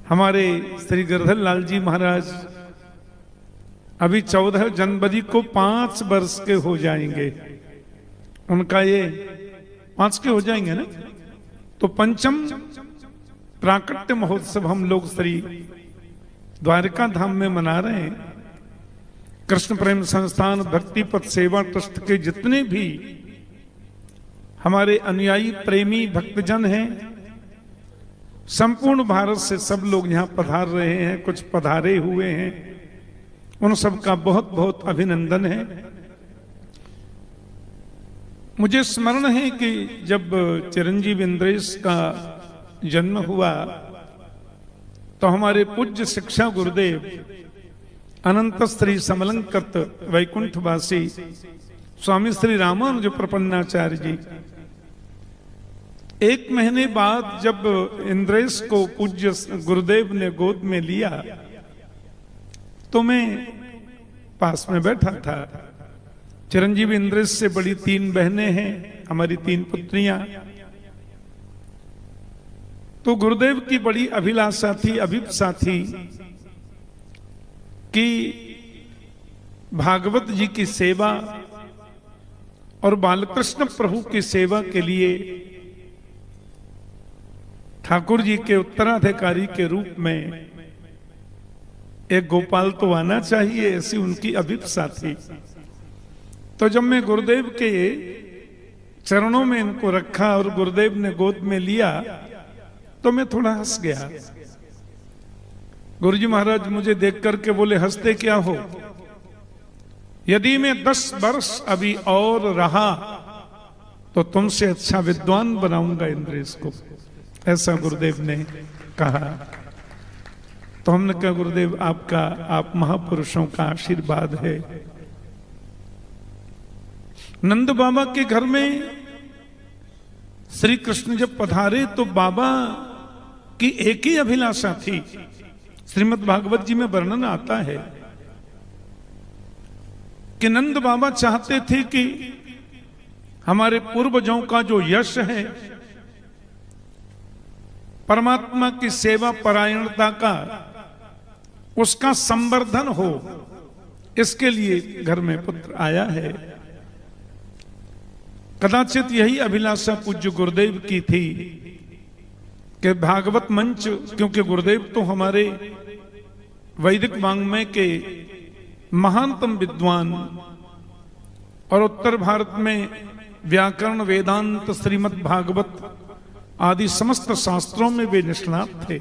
हमारे श्री गिरधर लाल जी महाराज अभी 14 जनवरी को 5 वर्ष के हो जाएंगे। उनका ये 5 के हो जाएंगे ना, तो पंचम प्राकट्य महोत्सव हम लोग श्री द्वारिका धाम में मना रहे हैं। कृष्ण प्रेम संस्थान भक्ति पथ सेवा ट्रस्ट के जितने भी हमारे अनुयायी प्रेमी भक्तजन हैं, संपूर्ण भारत से सब लोग यहाँ पधार रहे हैं, कुछ पधारे हुए हैं, उन सबका बहुत बहुत अभिनंदन है। मुझे स्मरण है कि जब चिरंजीव इंद्रेश का जन्म हुआ तो हमारे पूज्य शिक्षा गुरुदेव अनंत श्री समलंकृत वैकुंठवासी स्वामी श्री रामानुज प्रपन्नाचार्य जी 1 महीने बाद जब इंद्रेश को पूज्य गुरुदेव ने गोद में लिया तो मैं पास में बैठा था। चिरंजीव इंद्रेश से बड़ी 3 बहनें हैं, हमारी 3 पुत्रियां। तो गुरुदेव की बड़ी अभिलाषा थी, अभिप्सा थी कि भागवत जी की सेवा और बालकृष्ण प्रभु की सेवा के लिए ठाकुर जी के उत्तराधिकारी के रूप में एक गोपाल तो आना चाहिए, ऐसी उनकी अभिप्सा थी। तो जब मैं गुरुदेव के चरणों में इनको रखा और गुरुदेव ने गोद में लिया तो मैं थोड़ा हंस गया। गुरुजी महाराज मुझे देख करके बोले, हंसते क्या हो? यदि मैं 10 वर्ष अभी और रहा तो तुमसे अच्छा विद्वान बनाऊंगा इंद्रेश को, ऐसा गुरुदेव ने कहा। तो हमने कहा, गुरुदेव आपका, आप महापुरुषों का आशीर्वाद है। नंद बाबा के घर में श्री कृष्ण जब पधारे तो बाबा की एक ही अभिलाषा थी। श्रीमद् भागवत जी में वर्णन आता है कि नंद बाबा चाहते थे कि हमारे पूर्वजों का जो यश है, परमात्मा की सेवा परायणता का, उसका संवर्धन हो, इसके लिए घर में पुत्र आया है। कदाचित यही अभिलाषा पूज्य गुरुदेव की थी कि भागवत मंच, क्योंकि गुरुदेव तो हमारे वैदिक वाङ्मय के महानतम विद्वान और उत्तर भारत में व्याकरण, वेदांत, श्रीमद् भागवत आदि समस्त शास्त्रों में वे निष्णात थे।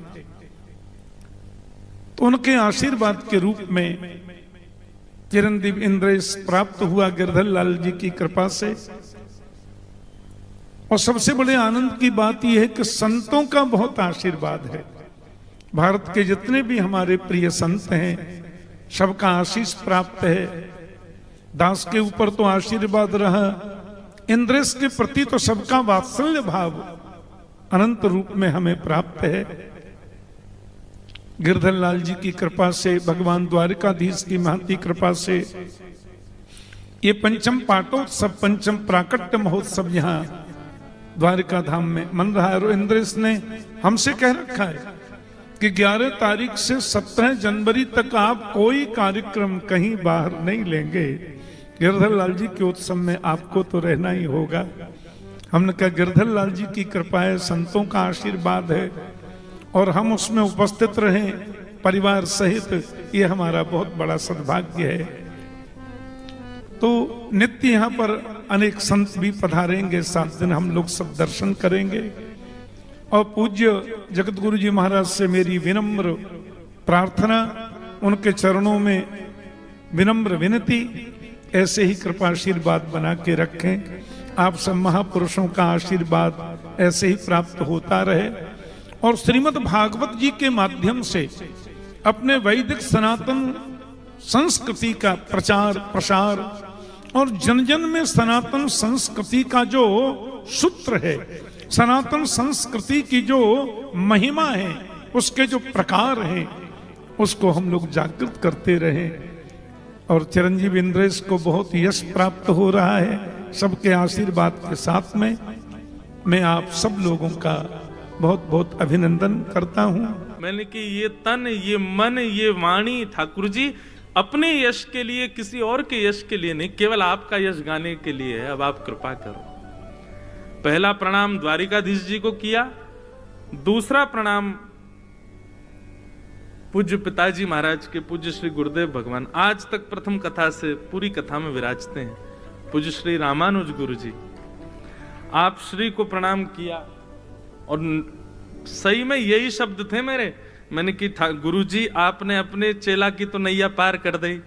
तो उनके आशीर्वाद के रूप में चिरंजीव इंद्रेश प्राप्त हुआ गिरधर लाल जी की कृपा से। और सबसे बड़े आनंद की बात यह है कि संतों का बहुत आशीर्वाद है। भारत के जितने भी हमारे प्रिय संत हैं, सबका आशीष प्राप्त है। दास के ऊपर तो आशीर्वाद रहा, इंद्रेश के प्रति तो सबका वात्सल्य भाव अनंत रूप में हमें प्राप्त है। गिरधर लाल जी की कृपा से, भगवान द्वारिकाधीश की महती कृपा से ये पंचम पाटोत्सव, पंचम प्राकट्य महोत्सव यहाँ द्वारिका धाम में मन रहा है। और इंद्रेश ने हमसे कह रखा है कि 11 तारीख से 17 जनवरी तक आप कोई कार्यक्रम कहीं बाहर नहीं लेंगे, गिरधर लाल जी के उत्सव में आपको तो रहना ही होगा। हमने कहा, गिरधर लाल जी की कृपा है, संतों का आशीर्वाद है और हम उसमें उपस्थित रहें परिवार सहित, ये हमारा बहुत बड़ा सद्भाग्य है। तो नित्य यहाँ पर अनेक संत भी पधारेंगे, 7 दिन हम लोग सब दर्शन करेंगे। और पूज्य जगत गुरु जी महाराज से मेरी विनम्र प्रार्थना, उनके चरणों में विनम्र विनती, ऐसे ही कृपा आशीर्वाद बना के रखें। आप सब महापुरुषों का आशीर्वाद ऐसे ही प्राप्त होता रहे और श्रीमद् भागवत जी के माध्यम से अपने वैदिक सनातन संस्कृति का प्रचार प्रसार और जन जन में सनातन संस्कृति का जो सूत्र है, सनातन संस्कृति की जो महिमा है, उसके जो प्रकार हैं, उसको हम लोग जागृत करते रहें। और चिरंजीव इंद्रेश को बहुत यश प्राप्त हो रहा है, सबके आशीर्वाद के साथ में मैं आप सब लोगों का बहुत बहुत अभिनंदन करता हूं। मैंने कि ये तन, ये मन, ये वाणी ठाकुर जी अपने यश के लिए, किसी और के यश के लिए नहीं, केवल आपका यश गाने के लिए है। अब आप कृपा करो। पहला प्रणाम द्वारिकाधीश जी को किया, दूसरा प्रणाम पूज्य पिताजी महाराज के, पूज्य श्री गुरुदेव भगवान आज तक प्रथम कथा से पूरी कथा में विराजते हैं, पूज्य श्री रामानुज गुरु जी। आप श्री को प्रणाम किया और सही में यही शब्द थे मेरे। मैंने कि गुरु जी आपने अपने चेला की तो नैया पार कर दी,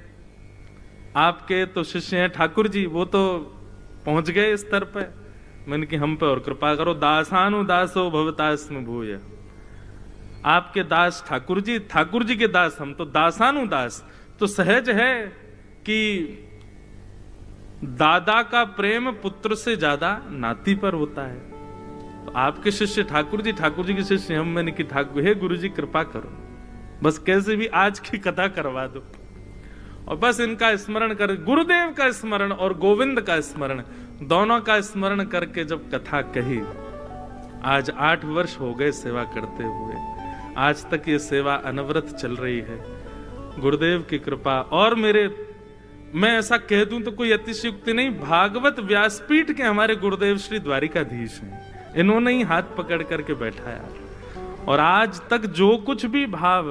आपके तो शिष्य हैं ठाकुर जी, वो तो पहुंच गए इस स्तर पे। मैंने कि हम पे और कृपा करो। दासानु दासो भवतास्म भूय, आपके दास ठाकुर जी के दास हम, तो दासानु दास। तो सहज है कि दादा का प्रेम पुत्र से ज्यादा नाती पर होता है। तो आपके शिष्य ठाकुर जी के शिष्य हम। मैंने कि ठाकुर, हे गुरु जी कृपा करो, बस कैसे भी आज की कथा करवा दो और बस इनका स्मरण कर, गुरुदेव का स्मरण और गोविंद का स्मरण, दोनों का स्मरण करके जब कथा कही। आज 8 वर्ष हो गए सेवा करते हुए, आज तक ये सेवा अनवरत चल रही है, गुरुदेव की कृपा। और मैं ऐसा कह दूं तो कोई अतिशयोक्ति नहीं, भागवत व्यासपीठ के हमारे गुरुदेव श्री द्वारिकाधीश हैं, इन्होंने ही हाथ पकड़ करके बैठाया। और आज तक जो कुछ भी भाव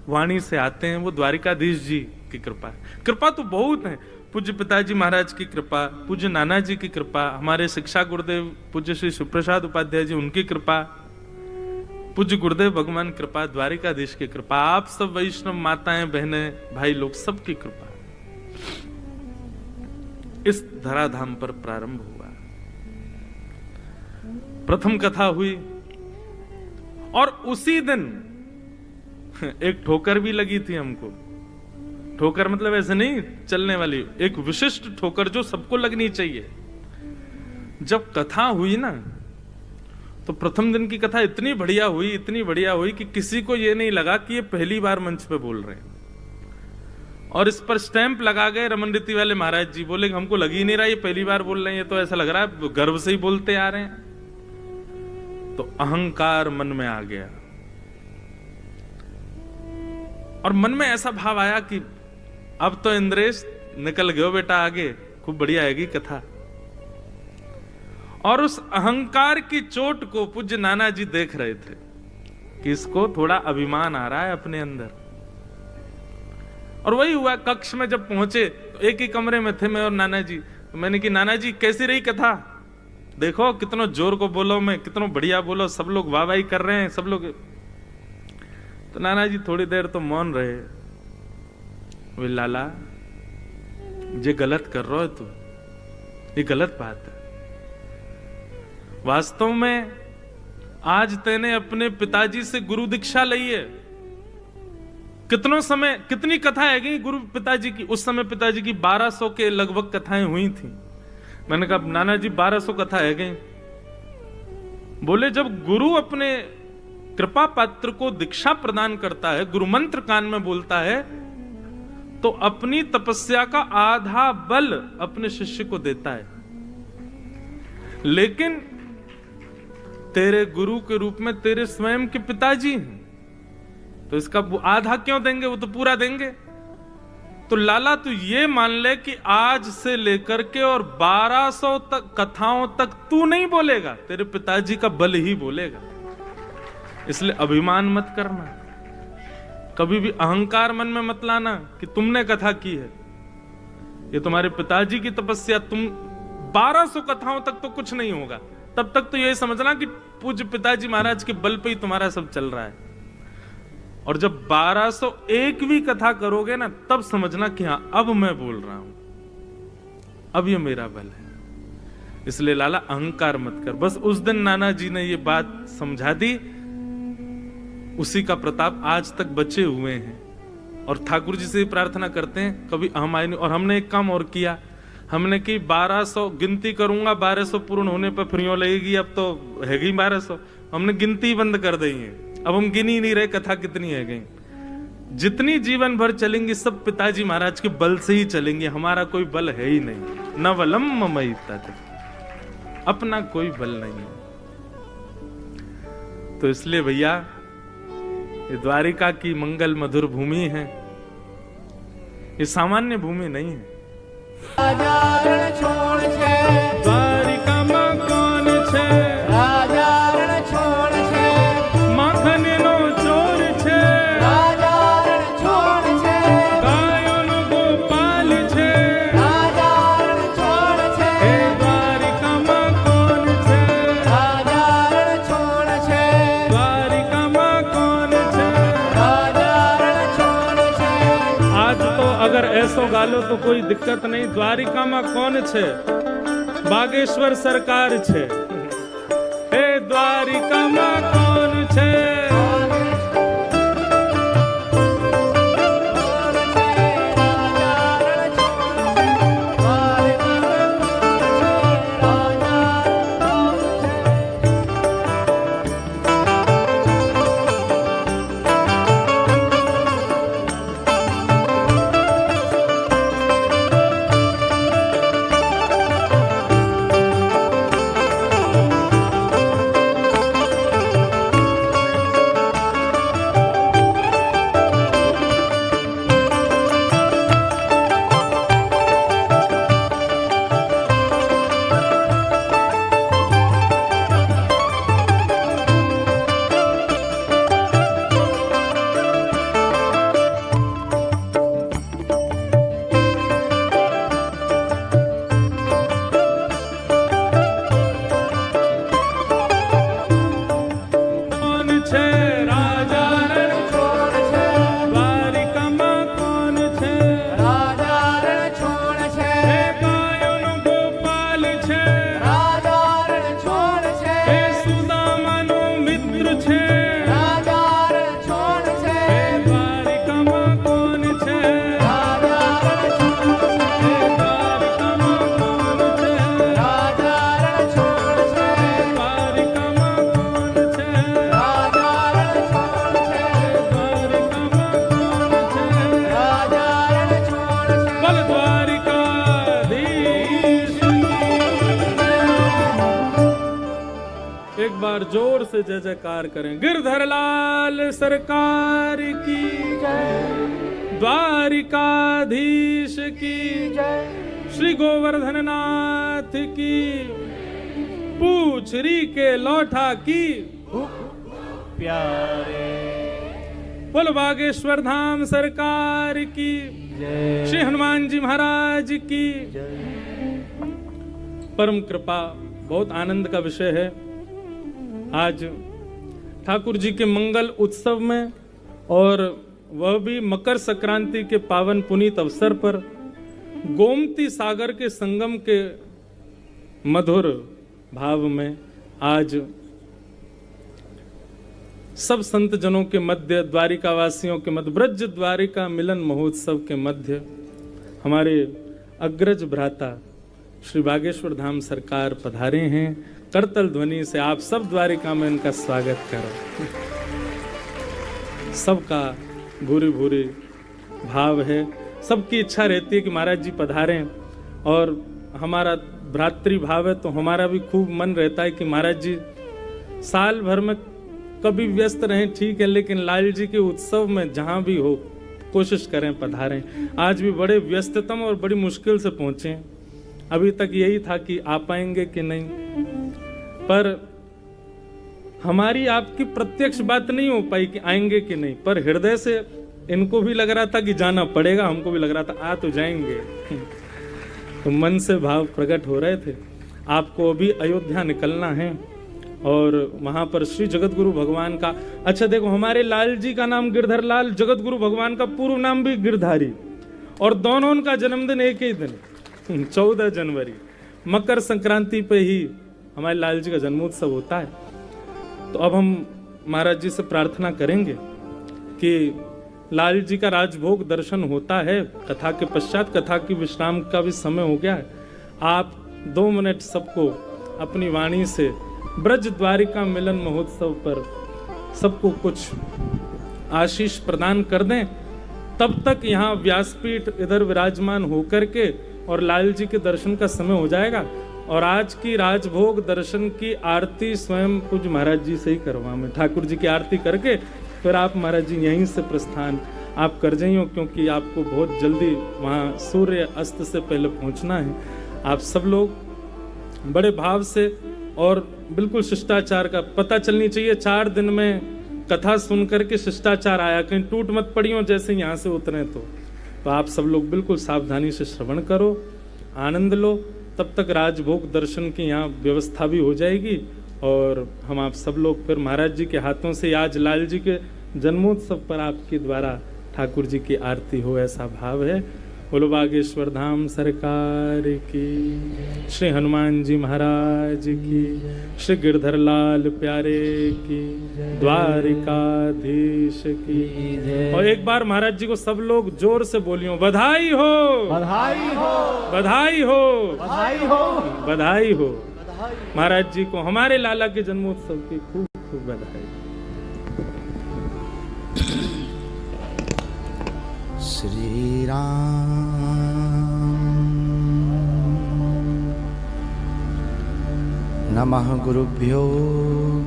वाणी से आते हैं वो द्वारिकाधीश जी की कृपा है। कृपा तो बहुत है, पूज्य पिताजी महाराज की कृपा, पूज्य नाना जी की कृपा, हमारे शिक्षा गुरुदेव पूज्य श्री सुप्रसाद उपाध्याय जी उनकी कृपा, पूज्य गुरुदेव भगवान कृपा, द्वारिकाधीश की कृपा, आप सब वैष्णव माताएं बहनें भाई लोग सबकी कृपा इस धराधाम पर प्रारंभ हुआ। प्रथम कथा हुई और उसी दिन एक ठोकर भी लगी थी हमको। ठोकर मतलब ऐसे नहीं चलने वाली, एक विशिष्ट ठोकर जो सबको लगनी चाहिए। जब कथा हुई ना तो प्रथम दिन की कथा इतनी बढ़िया हुई कि किसी को यह नहीं लगा कि ये पहली बार मंच पे बोल रहे हैं। और इस पर स्टैंप लगा गए रमन रीति वाले महाराज जी, बोले हमको लग ही नहीं रहा ये पहली बार बोल रहे हैं, ये तो ऐसा लग रहा है गर्व से ही बोलते आ रहे हैं। तो अहंकार मन में आ गया और मन में ऐसा भाव आया कि अब तो इंद्रेश निकल गयो बेटा, आगे खूब बढ़िया आएगी कथा। और उस अहंकार की चोट को पूज्य नाना जी देख रहे थे कि इसको थोड़ा अभिमान आ रहा है अपने अंदर। और वही हुआ, कक्ष में जब पहुंचे तो एक ही कमरे में थे मैं और नाना जी। तो मैंने कि नाना जी कैसी रही कथा, देखो कितनो जोर को बोलो, मैं कितनो बढ़िया बोलो, सब लोग वाहवाही कर रहे हैं सब लोग। तो नाना जी थोड़ी देर तो मौन रहे। वे लाला ये गलत कर रहे हो तू, ये गलत बात है। वास्तव में आज तेने अपने पिताजी से गुरु दीक्षा ली है। कितनों समय कितनी कथाएं गई गुरु पिताजी की, उस समय पिताजी की 1200 के लगभग कथाएं हुई थी। मैंने कहा नाना जी 1200 कथाएं गई। बोले जब गुरु अपने कृपा पात्र को दीक्षा प्रदान करता है, गुरु मंत्र कान में बोलता है, तो अपनी तपस्या का आधा बल अपने शिष्य को देता है। लेकिन तेरे गुरु के रूप में तेरे स्वयं के पिताजी हैं, तो इसका आधा क्यों देंगे, वो तो पूरा देंगे। तो लाला तू ये मान ले कि आज से लेकर के और 1200 तक कथाओं तक तू नहीं बोलेगा, तेरे पिताजी का बल ही बोलेगा। इसलिए अभिमान मत करना, कभी भी अहंकार मन में मत लाना कि तुमने कथा की है। ये तुम्हारे पिताजी की तपस्या, तुम 1200 कथाओं तक तो कुछ नहीं होगा, तब तक तो यही समझना कि पूज्य पिताजी महाराज के बल पे ही तुम्हारा सब चल रहा है। और जब 1201 भी कथा करोगे ना, तब समझना कि हाँ अब मैं बोल रहा हूं, अब ये मेरा बल है। इसलिए लाला अहंकार मत कर। बस उस दिन नाना जी ने ये बात समझा दी, उसी का प्रताप आज तक बचे हुए हैं। और ठाकुर जी से प्रार्थना करते हैं कभी हम आए नहीं। और हमने एक काम और किया, हमने की 1200 गिनती करूंगा, 1200 पूर्ण होने पर फ्रियों लगेगी, अब तो है गई 1200, हमने गिनती बंद कर दी है। अब हम गिन ही नहीं रहे कथा कितनी है गई। जितनी जीवन भर चलेंगी सब पिताजी महाराज के बल से ही चलेंगे, हमारा कोई बल है ही नहीं। न वलम ममैता, अपना कोई बल नहीं है। तो इसलिए भैया ये द्वारिका की मंगल मधुर भूमि है, ये सामान्य भूमि नहीं है। द्वारिका मां कौन छे, माखन नो चोर छे, गायों नो गोपाल छे, हे द्वारिका मां कौन छे, द्वारिका मां कौन छे। आज तो अगर ऐसो गालो तो कोई दिक्कत नहीं, द्वारिका मां कौन छे, बागेश्वर सरकार छे। हे द्वारिका मां कौन छे, जोर से जय जयकार करें। गिरधर लाल सरकार की जय, द्वारिकाधीश की जय, श्री गोवर्धन नाथ की, पूछरी के लौठा की प्यारे, बोल बागेश्वर धाम सरकार की जय, श्री हनुमान जी महाराज की जय। परम कृपा, बहुत आनंद का विषय है। आज ठाकुर जी के मंगल उत्सव में, और वह भी मकर संक्रांति के पावन पुनीत अवसर पर, गोमती सागर के संगम के मधुर भाव में, आज सब संत जनों के मध्य, द्वारिका वासियों के मध्य, ब्रज द्वारिका मिलन महोत्सव के मध्य हमारे अग्रज भ्राता श्री बागेश्वर धाम सरकार पधारे हैं। करतल ध्वनि से आप सब द्वारिका में इनका स्वागत करो। सबका भूरी भूरी भाव है, सबकी इच्छा रहती है कि महाराज जी पधारें, और हमारा भ्रातृ भाव है तो हमारा भी खूब मन रहता है कि महाराज जी साल भर में कभी व्यस्त रहें, ठीक है, लेकिन लाल जी के उत्सव में जहां भी हो कोशिश करें पधारें। आज भी बड़े व्यस्ततम और बड़ी मुश्किल से पहुंचे। अभी तक यही था कि आ पाएंगे कि नहीं, पर हमारी आपकी प्रत्यक्ष बात नहीं हो पाई कि आएंगे कि नहीं, पर हृदय से इनको भी लग रहा था कि जाना पड़ेगा, हमको भी लग रहा था आ तो जाएंगे। तो मन से भाव प्रकट हो रहे थे। आपको अभी अयोध्या निकलना है और वहां पर श्री जगत गुरु भगवान का, अच्छा देखो, हमारे लाल जी का नाम गिरधर लाल, जगत गुरु भगवान का पूर्व नाम भी गिरधारी, और दोनों उनका जन्मदिन एक ही दिन 14 जनवरी मकर संक्रांति पे ही हमारे लाल जी का जन्मोत्सव होता है। तो अब हम महाराज जी से प्रार्थना करेंगे कि लाल जी का राजभोग दर्शन होता है, कथा के पश्चात, कथा की विश्राम का भी समय हो गया है। आप 2 मिनट सबको अपनी वाणी से ब्रज द्वारिका मिलन महोत्सव पर सबको कुछ आशीष प्रदान कर दें। तब तक यहाँ व्यासपीठ इधर विराजमान होकर के और लाल जी के दर्शन का समय हो जाएगा। और आज की राजभोग दर्शन की आरती स्वयं पूज्य महाराज जी से ही करवा, मैं ठाकुर जी की आरती करके फिर आप महाराज जी यहीं से प्रस्थान आप कर जाइयो, क्योंकि आपको बहुत जल्दी वहाँ सूर्य अस्त से पहले पहुँचना है। आप सब लोग बड़े भाव से और बिल्कुल शिष्टाचार का पता चलनी चाहिए। 4 दिन में कथा सुन करके शिष्टाचार आया, कहीं टूट मत पड़ियो जैसे यहाँ से उतरे। तो आप सब लोग बिल्कुल सावधानी से श्रवण करो, आनंद लो। तब तक राजभोग दर्शन की यहाँ व्यवस्था भी हो जाएगी और हम आप सब लोग फिर महाराज जी के हाथों से आज लाल जी के जन्मोत्सव पर आपके द्वारा ठाकुर जी की आरती हो, ऐसा भाव है। बोलो बागेश्वर धाम सरकार की, श्री हनुमान जी महाराज की, श्री गिरधर लाल प्यारे की, द्वारिकाधीश की। और एक बार महाराज जी को सब लोग जोर से बोलियो, बधाई हो, बधाई हो, बधाई हो, बधाई हो, बधाई हो। महाराज जी को हमारे लाला के जन्मोत्सव की खूब खूब बधाई। श्री राम नमः गुरुभ्यो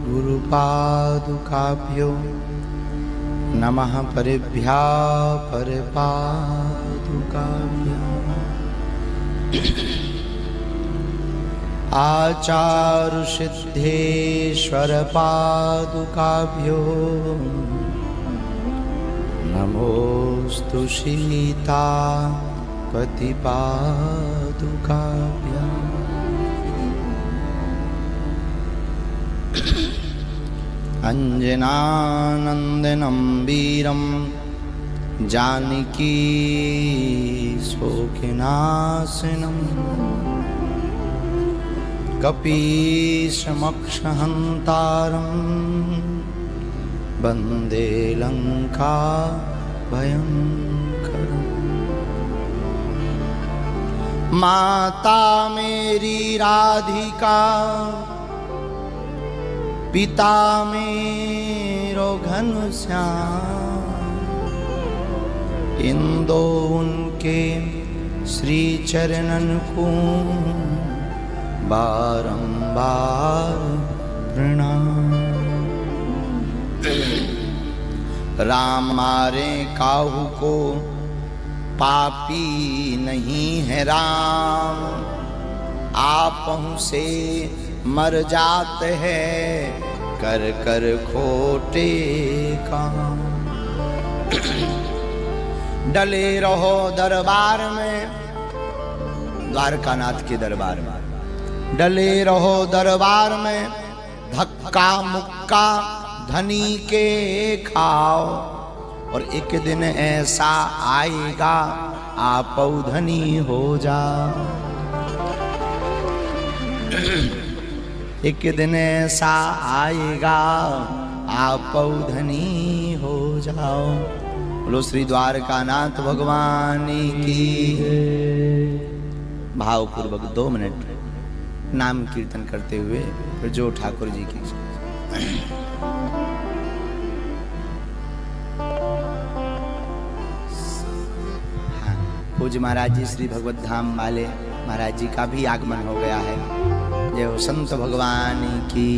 गुरुपादुकाभ्यो नमः परिभ्या परपादुकाभ्यो आचार्य सिद्धेश्वर पादुकाभ्यो नमोस्तु सीता पतिपादुकाभ्यो अंजनानंदनं वीरं जानकी शोकनाशनं कपीशमक्षहन्तारं वन्दे लंका भयंकरम्। माता मेरी राधिका, पिता मेरो घनश्याम, इन दो उनके श्री चरणन को बारंबार प्रणाम। राम मारे काहू को पापी नहीं है राम, आपहु से मर जाते हैं कर कर खोटे काम। डले रहो दरबार में, द्वारकानाथ के दरबार में डले रहो दरबार में, धक्का मुक्का धनी के खाओ, और एक दिन ऐसा आएगा आप धनी हो जाओ। एक दिन ऐसा आएगा आप धनी हो जाओ। बोलो श्री द्वारकानाथ भगवान की। भावपूर्वक 2 मिनट नाम कीर्तन करते हुए फिर जो ठाकुर जी की पूज्य महाराज जी श्री भगवत धाम वाले महाराज जी का भी आगमन हो गया है। जय हो संत भगवान की।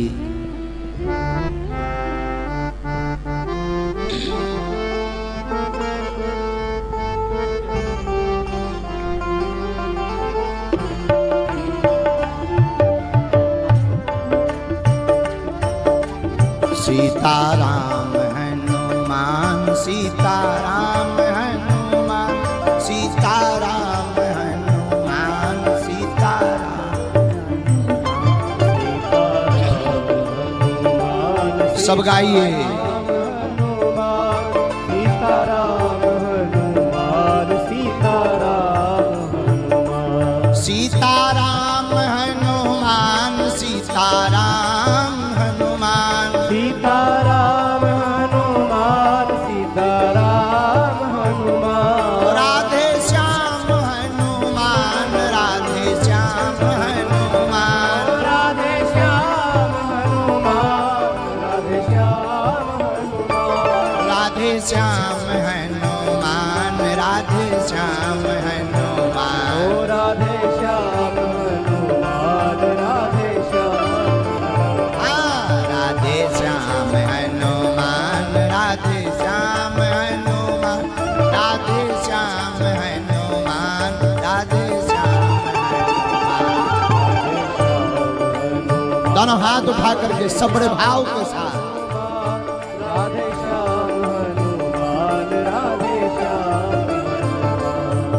सीताराम हनुमान, सीताराम हनुमान, सीताराम हनुमान, सीताराम। सब गाइए। सीताराम हनुमान, सीताराम हनुमान, सीताराम हनुमान, सीताराम हनुमान, सीताराम हनुमान, सीताराम हनुमान। राधे श्याम हनुमान, राधे श्याम हनुमान, राधे श्याम हनुमान, राधे श्याम हनुमान, राधे श्याम हनुमान, राधे श्याम हनुमान, राधे श्याम हनुमान, राधे श्याम, राधे श्याम हनुमान, राधे दोनों हाथ उठा करके सब बड़े भाव के साथ राधे श्याम हनुमान राधे श्याम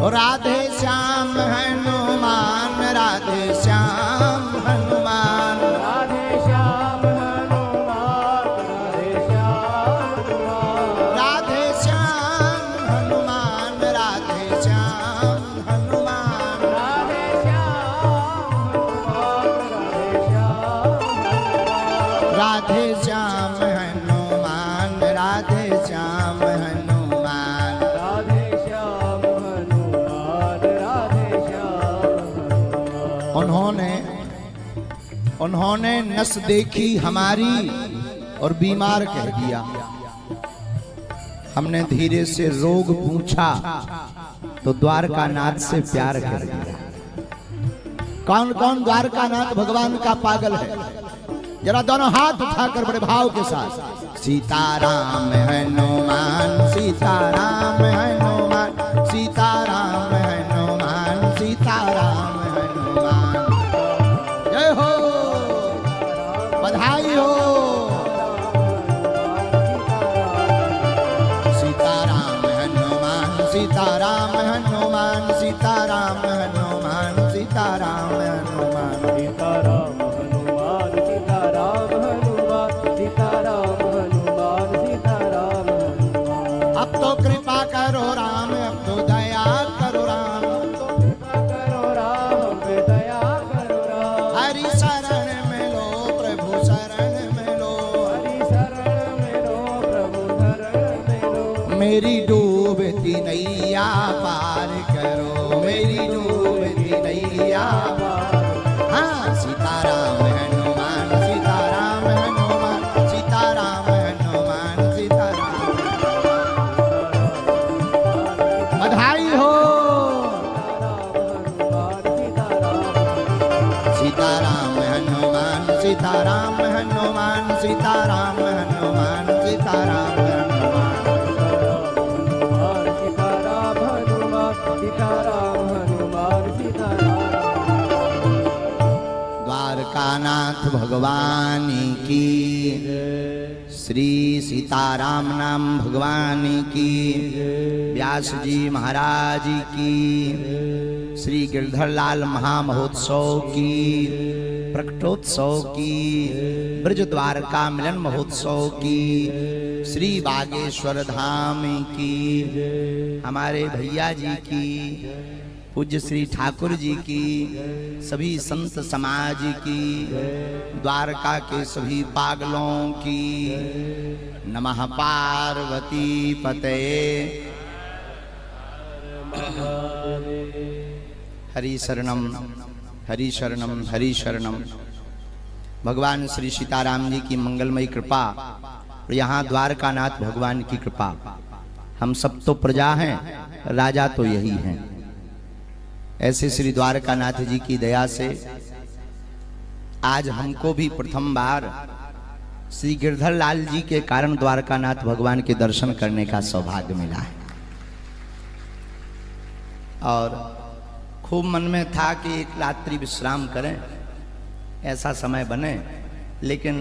राधे श्याम हनुमान राधे श्याम हनुमान राधे श्याम हनुमान राधे श्याम राधे श्याम हनुमान राधे श्याम हनुमान राधे श्याम हनुमान राधे श्याम राधे श्याम हनुमान राधे श्याम हनुमान उन्होंने नस देखी हमारी और बीमार कह दिया। हमने धीरे से रोग पूछा तो द्वारकानाथ से प्यार कर दिया। कौन कौन द्वारकानाथ भगवान का पागल है? जरा दोनों हाथ उठाकर बड़े भाव के साथ सीताराम हनुमान सीताराम हनुमान सीताराम हनुमान सीताराम हनुमान। जय हो, बधाई हो। सीताराम हनुमान सीताराम हनुमान सीताराम हनुमान सीताराम हनुमान सीताराम हनुमान सीताराम हनुमान सीताराम हनुमान सीताराम हनुमान। अब तो कृपा करो राम, अब तो दया करो राम, करो राम पे दया करो राम। हरि शरण में लो प्रभु शरण में लो, हरि शरण में लो प्रभु शरण में लो। मेरी डूबती नैया पार करो, मेरी डूबती नैया पार। हाँ, सीताराम हनुमान सीताराम हनुमान सीताराम हनुमान सीताराम। बधाई हो। सीताराम हनुमान सीताराम हनुमान सीताराम हनुमान सीताराम हनुमान। सीताराम हनुमान सीताराम हनुमान सीताराम। द्वारकानाथ भगवान की, श्री सीताराम नाम भगवान की, व्यास जी महाराज की, श्री गिरधर लाल महामहोत्सव की, प्रकटोत्सव की, ब्रज द्वारका मिलन महोत्सव की, श्री बागेश्वर धाम की, हमारे भैया जी की, पूज्य श्री ठाकुर जी की, सभी संत समाज की, द्वारका के सभी पागलों की। नमः पार्वती पते। हरि शरणम हरि शरणम हरि शरणम। भगवान श्री सीताराम जी की मंगलमयी कृपा और यहाँ द्वारकानाथ भगवान की कृपा। हम सब तो प्रजा हैं, राजा तो यही हैं। ऐसे श्री द्वारकानाथ जी की दया से आज हमको भी प्रथम बार श्री गिरधर लाल जी के कारण द्वारकानाथ भगवान के दर्शन करने का सौभाग्य मिला है। और खूब मन में था कि एक रात्रि विश्राम करें, ऐसा समय बने, लेकिन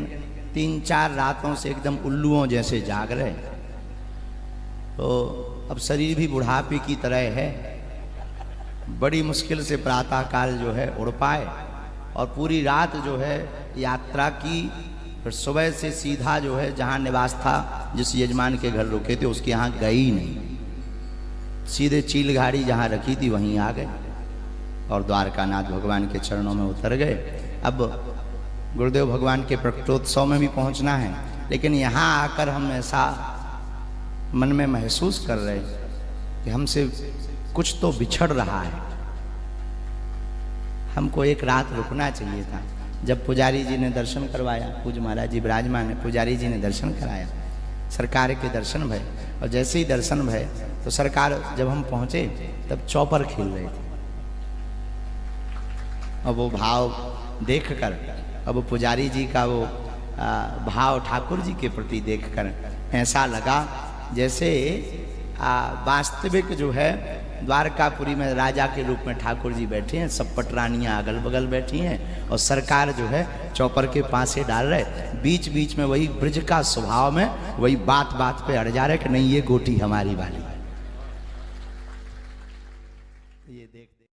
3-4 रातों से एकदम उल्लुओं जैसे जाग रहे। तो अब शरीर भी बुढ़ापे की तरह है, बड़ी मुश्किल से प्रातः काल जो है उड़ पाए और पूरी रात जो है यात्रा की। फिर सुबह से सीधा जो है जहाँ निवास था, जिस यजमान के घर रुके थे उसके यहाँ गए ही नहीं, सीधे चील गाड़ी जहाँ रखी थी वहीं आ गए और द्वारकानाथ भगवान के चरणों में उतर गए। अब गुरुदेव भगवान के प्रकटोत्सव में भी पहुँचना है, लेकिन यहाँ आकर हम ऐसा मन में महसूस कर रहे कि हमसे कुछ तो बिछड़ रहा है। हमको एक रात रुकना चाहिए था। जब पुजारी जी ने दर्शन करवाया, पूज्य महाराज जी विराजमान है, पुजारी जी ने दर्शन कराया, सरकार के दर्शन भय, और जैसे ही दर्शन भय तो सरकार जब हम पहुंचे तब चौपर खेल रहे थे। और वो भाव देखकर, अब पुजारी जी का वो भाव ठाकुर जी के प्रति देखकर ऐसा लगा जैसे वास्तविक जो है द्वारकापुरी में राजा के रूप में ठाकुर जी बैठे हैं, सब पटरानियां अगल बगल बैठी हैं और सरकार जो है चौपर के पासे डाल रहे। बीच बीच में वही ब्रज का स्वभाव में वही बात बात पे अड़ जा रहे कि नहीं ये गोटी हमारी वाली।